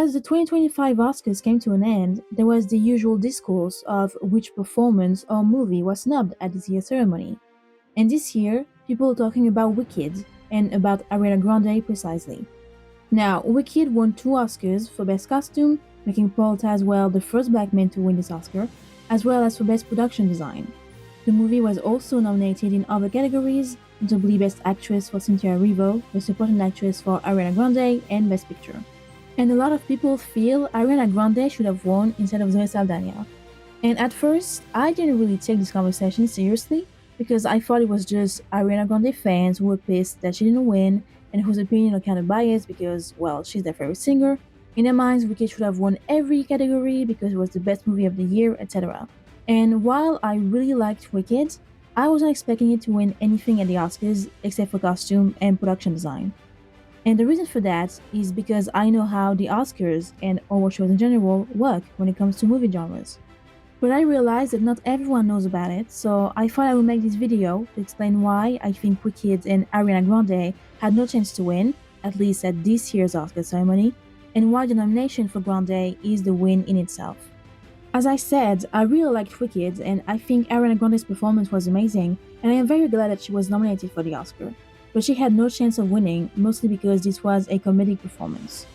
As the 2025 Oscars came to an end, there was the usual discourse of which performance or movie was snubbed at this year's ceremony. And this year, people are talking about Wicked, and about Ariana Grande precisely. Now, Wicked won two Oscars for Best Costume, making Paul Tazwell the first black man to win this Oscar, as well as for Best Production Design. The movie was also nominated in other categories, notably Best Actress for Cynthia Erivo, Best Supporting Actress for Ariana Grande, and Best Picture. And a lot of people feel Ariana Grande should have won instead of Zoe Saldana. And at first, I didn't really take this conversation seriously because I thought it was just Ariana Grande fans who were pissed that she didn't win and whose opinion are kind of biased because, well, she's their favorite singer. In their minds, Wicked should have won every category because it was the best movie of the year, etc. And while I really liked Wicked, I wasn't expecting it to win anything at the Oscars except for costume and production design. And the reason for that is because I know how the Oscars and award shows in general work when it comes to movie genres. But I realized that not everyone knows about it, so I thought I would make this video to explain why I think Wicked and Ariana Grande had no chance to win, at least at this year's Oscar ceremony, and why the nomination for Grande is the win in itself. As I said, I really liked Wicked, and I think Ariana Grande's performance was amazing, and I am very glad that she was nominated for the Oscar. But she had no chance of winning, mostly because this was a comedic performance.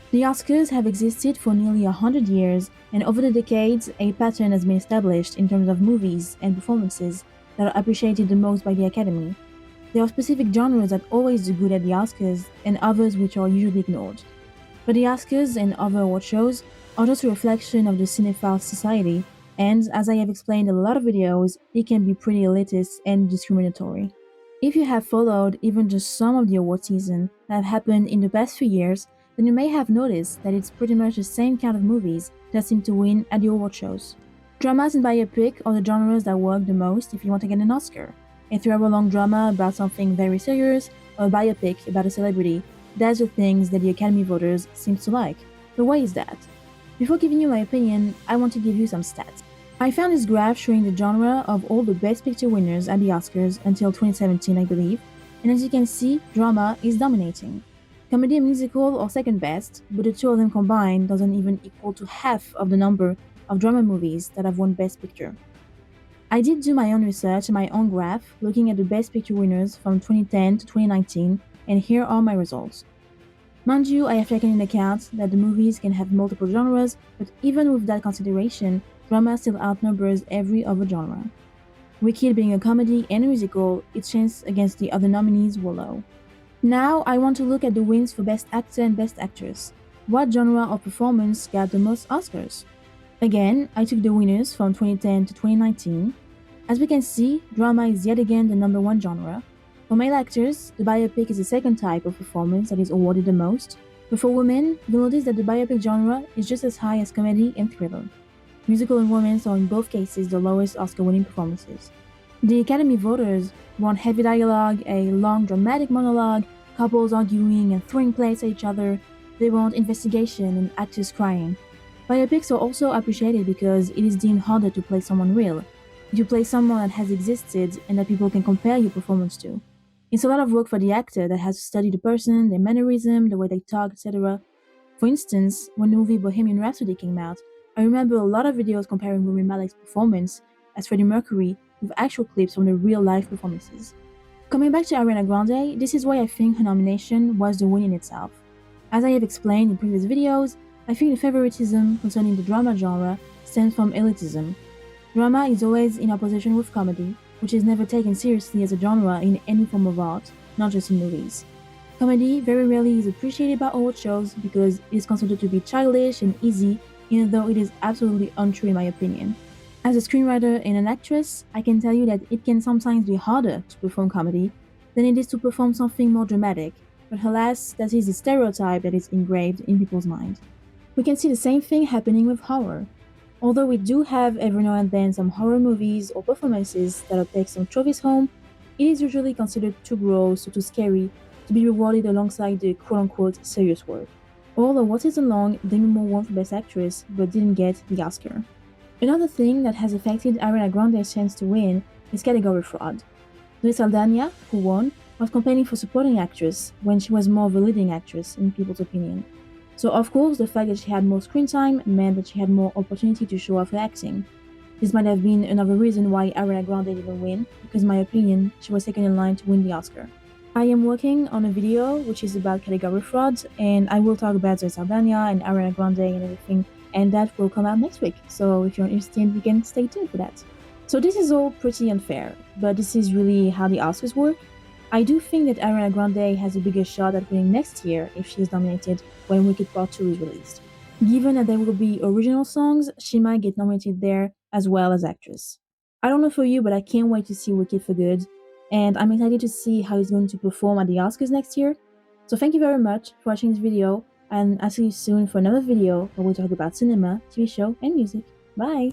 The Oscars have existed for nearly 100 years, and over the decades, a pattern has been established in terms of movies and performances that are appreciated the most by the Academy. There are specific genres that always do good at the Oscars, and others which are usually ignored. But the Oscars and other award shows are just a reflection of the cinephile society, and as I have explained in a lot of videos, it can be pretty elitist and discriminatory. If you have followed even just some of the award season that have happened in the past few years, then you may have noticed that it's pretty much the same kind of movies that seem to win at the award shows. Dramas and biopic are the genres that work the most if you want to get an Oscar. A 3-hour-long drama about something very serious, or a biopic about a celebrity, that's the things that the Academy voters seem to like. But why is that? Before giving you my opinion, I want to give you some stats. I found this graph showing the genre of all the Best Picture winners at the Oscars until 2017, I believe, and as you can see, drama is dominating. Comedy and musical are second best, but the two of them combined doesn't even equal to half of the number of drama movies that have won Best Picture. I did do my own research and my own graph looking at the Best Picture winners from 2010 to 2019, and here are my results. Mind you, I have taken into account that the movies can have multiple genres, but even with that consideration, drama still outnumbers every other genre. Wicked being a comedy and a musical, its chance against the other nominees were low. Now I want to look at the wins for Best Actor and Best Actress. What genre or performance got the most Oscars? Again, I took the winners from 2010 to 2019. As we can see, drama is yet again the number one genre. For male actors, the biopic is the second type of performance that is awarded the most, but for women, you'll notice that the biopic genre is just as high as comedy and thriller. Musical and romance are in both cases the lowest Oscar-winning performances. The Academy voters want heavy dialogue, a long dramatic monologue, couples arguing and throwing plates at each other. They want investigation and actors crying. Biopics are also appreciated because it is deemed harder to play someone real. You play someone that has existed and that people can compare your performance to. It's a lot of work for the actor that has to study the person, their mannerism, the way they talk, etc. For instance, when the movie Bohemian Rhapsody came out, I remember a lot of videos comparing Rami Malek's performance as Freddie Mercury with actual clips from the real-life performances. Coming back to Ariana Grande, this is why I think her nomination was the win in itself. As I have explained in previous videos, I think the favoritism concerning the drama genre stems from elitism. Drama is always in opposition with comedy, which is never taken seriously as a genre in any form of art, not just in movies. Comedy very rarely is appreciated by award shows because it is considered to be childish and easy, even though it is absolutely untrue in my opinion. As a screenwriter and an actress, I can tell you that it can sometimes be harder to perform comedy than it is to perform something more dramatic, but alas, that is the stereotype that is engraved in people's mind. We can see the same thing happening with horror. Although we do have every now and then some horror movies or performances that'll take some trophies home, it is usually considered too gross or too scary to be rewarded alongside the quote-unquote serious work. All award season long, Demi Moore won for Best Actress but didn't get the Oscar. Another thing that has affected Ariana Grande's chance to win is category fraud. Zoe Saldana, who won, was complaining for supporting actress when she was more of a leading actress in people's opinion. So, of course, the fact that she had more screen time meant that she had more opportunity to show off her acting. This might have been another reason why Ariana Grande didn't win, because in my opinion, she was second in line to win the Oscar. I am working on a video which is about category fraud, and I will talk about Zoe Saldana and Ariana Grande and everything, and that will come out next week. So if you're interested, you can stay tuned for that. So this is all pretty unfair, but this is really how the Oscars work. I do think that Ariana Grande has a bigger shot at winning next year if she is nominated when Wicked Part 2 is released. Given that there will be original songs, she might get nominated there as well as actress. I don't know for you, but I can't wait to see Wicked for good, and I'm excited to see how he's going to perform at the Oscars next year. So thank you very much for watching this video, and I'll see you soon for another video where we talk about cinema, TV show, and music. Bye!